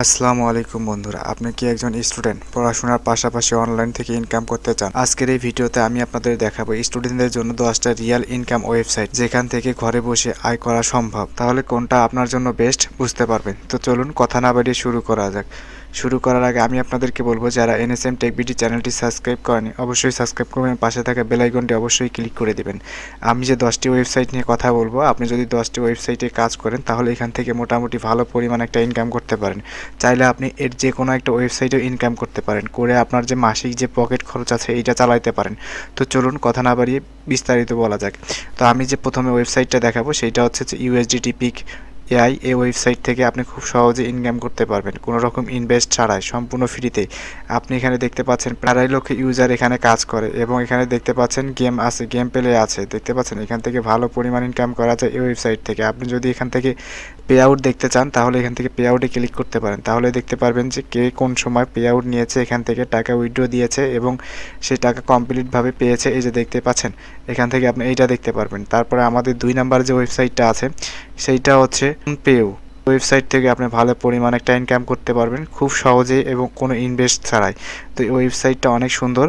আসসালামু আলাইকুম বন্ধুরা, আপনি কি একজন স্টুডেন্ট পড়াশোনার পাশাপাশি অনলাইন থেকে ইনকাম করতে চান? আজকের এই ভিডিওতে আমি আপনাদের দেখাবো স্টুডেন্টদের জন্য 10টা রিয়েল ইনকাম ওয়েবসাইট যেখান থেকে ঘরে বসে আয় করা সম্ভব। তাহলে কোনটা আপনার জন্য বেস্ট বুঝতে পারবেন। তো চলুন কথা না বাড়িয়ে শুরু করা যাক। শুরু করার আগে আমি আপনাদেরকে বলবো, যারা এনএসএম টেক বিডি চ্যানেলটি সাবস্ক্রাইব করেনি অবশ্যই সাবস্ক্রাইব করবেন, পাশে থাকা বেল আইকনটি অবশ্যই ক্লিক করে দিবেন। আমি যে 10টি ওয়েবসাইট নিয়ে কথা বলবো, আপনি যদি 10টি ওয়েবসাইটে কাজ করেন তাহলে এখান থেকে মোটামুটি ভালো পরিমাণ একটা ইনকাম করতে পারেন। চাইলে আপনি এর যে কোনো একটা ওয়েবসাইটেও ইনকাম করতে পারেন, করে আপনার যে মাসিক যে পকেট খরচ আছে এইটা চালাইতে পারেন। তো চলুন কথা না বাড়িয়ে বিস্তারিত বলা যাক। তো আমি যে প্রথমে ওয়েবসাইটটা দেখাবো সেইটা হচ্ছে যে ইউএসডিটি পিক এআই। এই ওয়েবসাইট থেকে আপনি খুব সহজে ইনকাম করতে পারবেন কোনো রকম ইনভেস্ট ছাড়াই, সম্পূর্ণ ফ্রিতে। আপনি এখানে দেখতে পাচ্ছেন প্রায় 2.5 লক্ষ ইউজার এখানে কাজ করে এবং এখানে দেখতে পাচ্ছেন গেম আছে, গেম প্লে আছে, দেখতে পাচ্ছেন এখান থেকে ভালো পরিমাণ ইনকাম করা যায় এই ওয়েবসাইট থেকে। আপনি যদি এখান থেকে পে আউট দেখতে চান তাহলে এখান থেকে পে আউটে ক্লিক করতে পারেন, তাহলে দেখতে পারবেন যে কে কোন সময় পে আউট নিয়েছে, এখান থেকে টাকা উইথড্র দিয়েছে এবং সেই টাকা কমপ্লিটভাবে পেয়েছে। এই যে দেখতে পাচ্ছেন এখান থেকে আপনি এইটা দেখতে পারবেন। তারপরে আমাদের 2 নাম্বার যে ওয়েবসাইটটা আছে সেইটা হচ্ছে পেউ। ওয়েবসাইট থেকে আপনি ভালো পরিমাণ একটা ইনকাম করতে পারবেন খুব সহজেই এবং কোনো ইনভেস্ট ছাড়াই। তো এই ওয়েবসাইটটা অনেক সুন্দর,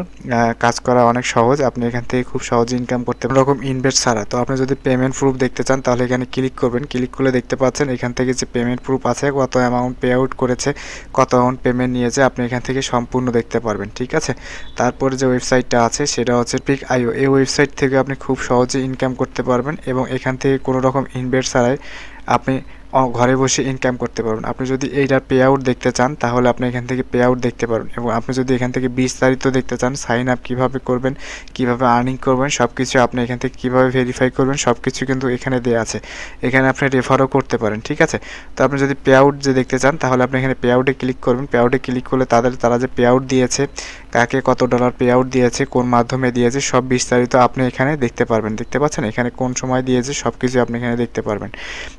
কাজ করা অনেক সহজ। আপনি এখান থেকে খুব সহজে ইনকাম করতে পারেন রকম ইনভেস্ট ছাড়া। তো আপনি যদি পেমেন্ট প্রুফ দেখতে চান তাহলে এখানে ক্লিক করবেন। ক্লিক করলে দেখতে পাচ্ছেন এখান থেকে যে পেমেন্ট প্রুফ আছে, কত অ্যামাউন্ট পে আউট করেছে, কত অ্যামাউন্ট পেমেন্ট নিয়েছে, আপনি এখান থেকে সম্পূর্ণ দেখতে পারবেন। ঠিক আছে। তারপরে যে ওয়েবসাইটটা আছে সেটা হচ্ছে পিক.io। এই ওয়েবসাইট থেকে আপনি খুব সহজে ইনকাম করতে পারবেন এবং এখান থেকে কোনো রকম ইনভেস্ট ছাড়াই আপনি ঘরে বসে ইনকাম করতে পারবেন। আপনি যদি এইটার পে আউট দেখতে চান তাহলে আপনি এখান থেকে পে আউট দেখতে পারবেন এবং আপনি যদি এখান থেকে বিস্তারিত দেখতে চান, সাইন আপ কীভাবে করবেন, কীভাবে আর্নিং করবেন, সব কিছু আপনি এখান থেকে কীভাবে ভেরিফাই করবেন সব কিছু কিন্তু এখানে দেওয়া আছে। এখানে আপনি রেফারও করতে পারেন। ঠিক আছে। তো আপনি যদি পে আউট যে দেখতে চান তাহলে আপনি এখানে পে আউটে ক্লিক করবেন। পে আউটে ক্লিক করলে তারা যে পে আউট দিয়েছে, কাকে কত ডলার পে আউট দিয়েছে, কোন মাধ্যমে দিয়েছে, সব বিস্তারিত আপনি এখানে দেখতে পারবেন। দেখতে পাচ্ছেন এখানে কোন সময় দিয়েছে সব কিছু আপনি এখানে দেখতে পারবেন।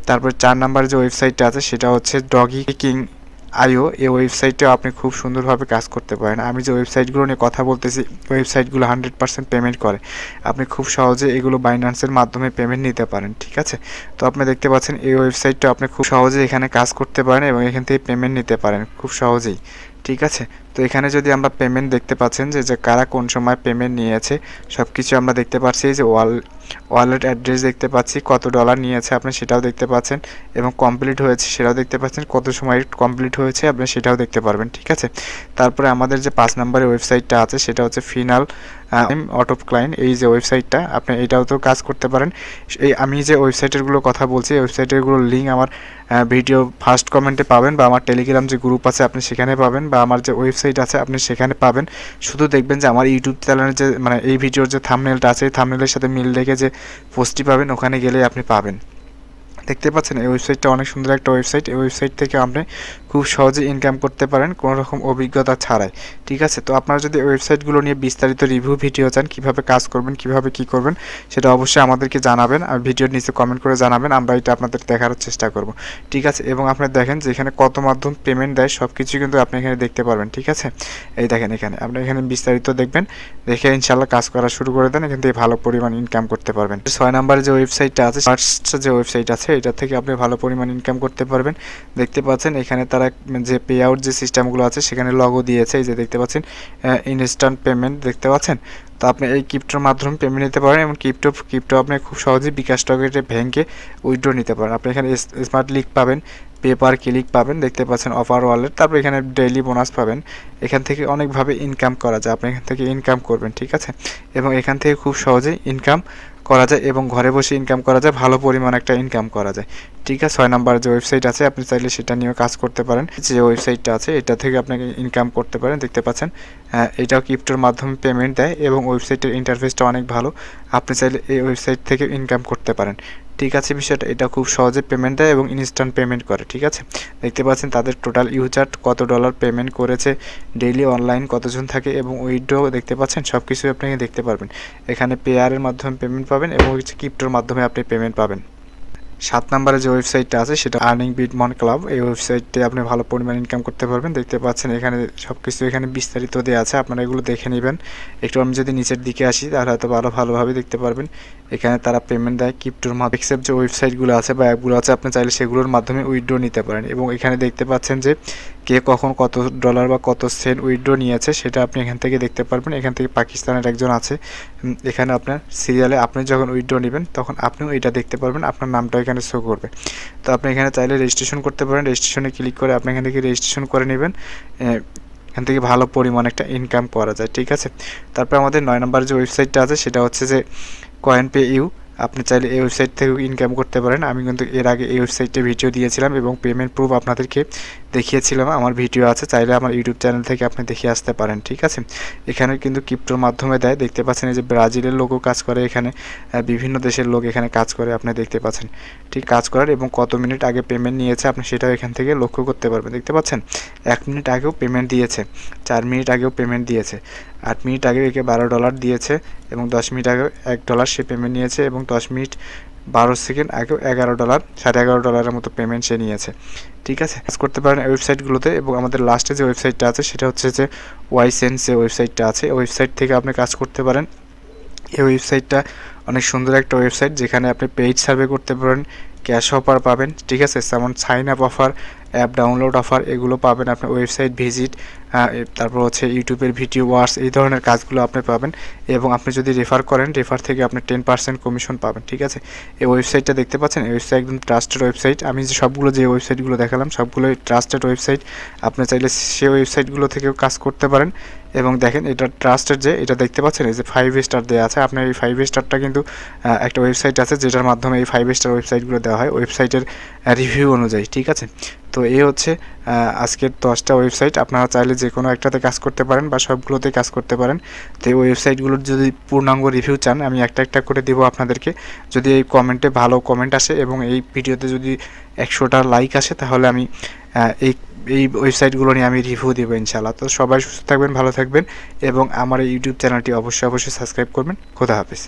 তারপর 4 নাম্বার যে ওয়েবসাইটটা আছে সেটা হচ্ছে ডগি.io। এই ওয়েবসাইটেও আপনি খুব সুন্দরভাবে কাজ করতে পারেন। আমি যে ওয়েবসাইটগুলো নিয়ে কথা বলতেছি ওয়েবসাইটগুলো 100% পেমেন্ট করে। আপনি খুব সহজে এগুলো বাইন্যান্সের মাধ্যমে পেমেন্ট নিতে পারেন। ঠিক আছে। তো আপনি দেখতে পাচ্ছেন এই ওয়েবসাইটটা আপনি খুব সহজে এখানে কাজ করতে পারেন এবং এখান থেকে পেমেন্ট নিতে পারেন খুব সহজেই। ঠিক আছে। তো এখানে যদি আমরা পেমেন্ট দেখতে পাচ্ছেন যে কারা কোন সময় পেমেন্ট নিয়েছে সব কিছু আমরা দেখতে পাচ্ছি। যে ওয়ালেট অ্যাড্রেস দেখতে পাচ্ছি, কত ডলার নিয়েছে আপনি সেটাও দেখতে পাচ্ছেন এবং কমপ্লিট হয়েছে সেটাও দেখতে পাচ্ছেন, কত সময় কমপ্লিট হয়েছে আপনি সেটাও দেখতে পারবেন। ঠিক আছে। তারপরে আমাদের যে 5 নম্বরের ওয়েবসাইটটা আছে সেটা হচ্ছে ফিনাল অটো ক্লায়েন্ট। এই যে ওয়েবসাইটটা আপনি এটাও তো কাজ করতে পারেন। এই আমি যে ওয়েবসাইটেরগুলো কথা বলছি এই ওয়েবসাইটেরগুলোর লিঙ্ক আমার ভিডিও ফার্স্ট কমেন্টে পাবেন, বা আমার টেলিগ্রাম যে গ্রুপ আছে আপনি সেখানে পাবেন, বা আমার যে ওয়েবসাইট আছে আপনি সেখানে পাবেন। শুধু দেখবেন যে আমার ইউটিউব চ্যানেলের যে এই ভিডিওর যে থাম্বনেলটা আছে এই থাম্বনেলের সাথে মিল রেখে যে পোস্টটি পাবেন ওখানে গেলেই আপনি পাবেন। দেখতে পাচ্ছেন এই ওয়েবসাইটটা অনেক সুন্দর একটা ওয়েবসাইট। এই ওয়েবসাইট থেকে আপনি খুব সহজে ইনকাম করতে পারেন কোনো রকম অভিজ্ঞতা ছাড়াই। ঠিক আছে। তো আপনারা যদি ওয়েবসাইটগুলো নিয়ে বিস্তারিত রিভিউ ভিডিও চান, কীভাবে কাজ করবেন, কীভাবে কী করবেন, সেটা অবশ্যই আমাদেরকে জানাবেন আর ভিডিওর নিচে কমেন্ট করে জানাবেন, আমরা এটা আপনাদের দেখার চেষ্টা করব। ঠিক আছে। এবং আপনি দেখেন যে এখানে কত মাধ্যম পেমেন্ট দেয় সব কিছু কিন্তু আপনি এখানে দেখতে পারবেন। ঠিক আছে। এই দেখেন এখানে আপনি এখানে বিস্তারিত দেখবেন, দেখে ইনশাল্লাহ কাজ করা শুরু করে দেন, এখান থেকে ভালো পরিমাণ ইনকাম করতে পারবেন। 6 নম্বরে যে ওয়েবসাইটটা আছে, ফার্স্ট যে ওয়েবসাইট আছে এটা থেকে আপনি ভালো পরিমাণ ইনকাম করতে পারবেন। দেখতে পাচ্ছেন এখানে তারা যে পে আউট যে সিস্টেমগুলো আছে সেখানে লগো দিয়েছে। এই যে দেখতে পাচ্ছেন ইনস্ট্যান্ট পেমেন্ট দেখতে পাচ্ছেন। তো আপনি এই ক্রিপ্টোর মাধ্যমে পেমেন্ট নিতে পারেন এবং ক্রিপ্টো আপনি খুব সহজেই বিকাশ টকেটে ব্যাংকে উইথড্র নিতে পারেন। আপনি এখানে স্মার্ট লিঙ্ক পাবেন, পেপার ক্লিক পাবেন, দেখতে পাচ্ছেন অফার ওয়ালেট, তারপর এখানে ডেইলি বোনাস পাবেন। এখান থেকে অনেকভাবে ইনকাম করা যায়, আপনি এখান থেকে ইনকাম করবেন। ঠিক আছে। এবং এখান থেকে খুব সহজেই ইনকাম করা যায় এবং ঘরে বসে ইনকাম করা যায়, ভালো পরিমাণ একটা ইনকাম করা যায়। ঠিক আছে। 6 নাম্বার যে ওয়েবসাইট আছে আপনি চাইলে সেটা নিয়েও কাজ করতে পারেন। যে ওয়েবসাইটটা আছে এটা থেকে আপনাকে ইনকাম করতে পারেন। দেখতে পাচ্ছেন এটাও ক্রিপ্টোর মাধ্যমে পেমেন্ট দেয় এবং ওয়েবসাইটের ইন্টারফেসটা অনেক ভালো। আপনি চাইলে এই ওয়েবসাইট থেকে ইনকাম করতে পারেন। ঠিক আছে। বিষয়টা এটা খুব সহজে পেমেন্ট দেয় এবং ইনস্ট্যান্ট পেমেন্ট করে। ঠিক আছে। দেখতে পাচ্ছেন তাদের টোটাল ইউজার কত ডলার পেমেন্ট করেছে, ডেইলি অনলাইন কতজন থাকে এবং উইথড্র দেখতে পাচ্ছেন সব কিছুই আপনি দেখতে পারবেন। এখানে পেয়ারের মাধ্যমে পেমেন্ট পাবেন এবং ক্রিপ্টোর মাধ্যমে আপনি পেমেন্ট পাবেন। 7 নম্বরে যে ওয়েবসাইটটা আছে সেটা আর্নিং বিটমন ক্লাব। এই ওয়েবসাইটে আপনি ভালো পরিমাণ ইনকাম করতে পারবেন। দেখতে পাচ্ছেন এখানে সব কিছু এখানে বিস্তারিত দেওয়া আছে, আপনারা এগুলো দেখে নেবেন। একটু আমি যদি নিচের দিকে আসি তাহলে হয়তো ভালোভাবে দেখতে পারবেন। এখানে তারা পেমেন্ট দেয় ক্রিপ্টোর মাধ্যমে। এক্সেপ্ট যে ওয়েবসাইটগুলো আছে বা অ্যাপগুলো আছে আপনি চাইলে সেগুলোর মাধ্যমে উইথড্র নিতে পারেন এবং এখানে দেখতে পাচ্ছেন যে কে কখন কত ডলার বা কত সেন্ট উইথড্র নিয়েছে সেটা আপনি এখান থেকে দেখতে পারবেন। এখান থেকে পাকিস্তানের একজন আছে, এখানে আপনার সিরিয়ালে আপনি যখন উইথড্র নেবেন তখন আপনিও এটা দেখতে পারবেন, আপনার নামটা এখানে শো করবে। তো আপনি এখানে চাইলে রেজিস্ট্রেশন করতে পারেন, রেজিস্ট্রেশনে ক্লিক করে আপনি এখান থেকে রেজিস্ট্রেশন করে নেবেন। এখান থেকে ভালো পরিমাণ একটা ইনকাম করা যায়, ঠিক আছে। তারপর আমাদের 9 নম্বর যে ওয়েবসাইটটা আছে সেটা হচ্ছে যে CoinPay. আপনি চাইলে এই ওয়েবসাইট থেকেও ইনকাম করতে পারেন। আমি কিন্তু এর আগে এই ওয়েবসাইটে ভিডিও দিয়েছিলাম এবং পেমেন্ট প্রুফ আপনাদেরকে দেখিয়েছিলাম, আমার ভিডিও আছে, চাইলে আমার ইউটিউব চ্যানেল থেকে আপনি দেখে আসতে পারেন, ঠিক আছে। এখানে কিন্তু ক্রিপ্টোর মাধ্যমে দেয়, দেখতে পাচ্ছেন এই যে ব্রাজিলের লোকও কাজ করে এখানে, বিভিন্ন দেশের লোক এখানে কাজ করে, আপনি দেখতে পাচ্ছেন ঠিক কাজ করার, এবং কত মিনিট আগে পেমেন্ট নিয়েছে আপনি সেটাও এখান থেকে লক্ষ্য করতে পারবেন। দেখতে পাচ্ছেন 1 মিনিট আগেও পেমেন্ট দিয়েছে, 4 মিনিট আগেও পেমেন্ট দিয়েছে, 8 মিনিট আগেও একে $12 দিয়েছে, এবং 10 মিনিট আগেও $1 সে পেমেন্ট নিয়েছে, এবং 10 মিনিট 12 সেকেন্ড আগেও $11, $11.5 মতো পেমেন্ট সে নিয়েছে, ঠিক আছে। কাজ করতে পারেন ওয়েবসাইটগুলোতে। এবং আমাদের লাস্টে যে ওয়েবসাইটটা আছে সেটা হচ্ছে যে ওয়াইসেন্স যে ওয়েবসাইটটা আছে, ওয়েবসাইট থেকে আপনি কাজ করতে পারেন। এই ওয়েবসাইটটা অনেক সুন্দর একটা ওয়েবসাইট, যেখানে আপনি পেইড সার্ভে করতে পারেন, ক্যাশ অফার পাবেন, ঠিক আছে, যেমন sign up offer, app download offer, এগুলো পাবেন আপনি। ওয়েবসাইট ভিজিট, তারপর হচ্ছে ইউটিউবের ভিডিও ওয়াচ, এই ধরনের কাজগুলো আপনি পাবেন। এবং আপনি যদি রেফার করেন, রেফার থেকে আপনি 10% কমিশন পাবেন, ঠিক আছে। এই ওয়েবসাইটটা দেখতে পাচ্ছেন, এই ওয়েবসাইট একদম ট্রাস্টেড ওয়েবসাইট। আমি যে সবগুলো যে ওয়েবসাইটগুলো দেখালাম সবগুলোই ট্রাস্টেড ওয়েবসাইট। আপনি চাইলে সেই ওয়েবসাইটগুলো থেকেও কাজ করতে পারেন। এবং দেখেন এটা ট্রাস্টেড, যে এটা দেখতে পাচ্ছেন এই যে 5 স্টার দেওয়া আছে, আপনার এই 5 স্টারটা কিন্তু একটা ওয়েবসাইট আছে যেটার মাধ্যমে এই 5 স্টার ওয়েবসাইটগুলো দেওয়া হয় ওয়েবসাইটের রিভিউ অনুযায়ী, ঠিক আছে। তো এই হচ্ছে আজকের 10টা ওয়েবসাইট। আপনারা চাইলে যে কোনো একটাতে কাজ করতে পারেন বা সবগুলোতে কাজ করতে পারেন। তো এই ওয়েবসাইটগুলোর যদি পূর্ণাঙ্গ রিভিউ চান আমি একটা একটা করে দেব আপনাদেরকে। যদি এই কমেন্টে ভালো কমেন্ট আসে এবং এই ভিডিওতে যদি 100টা লাইক আসে তাহলে আমি এই এই ওয়েবসাইটগুলো নিয়ে আমি রিভিউ দেবো ইনশাআল্লাহ। তো সবাই সুস্থ থাকবেন, ভালো থাকবেন, এবং আমার এই ইউটিউব চ্যানেলটি অবশ্যই সাবস্ক্রাইব করবেন। খোদা হাফেজ।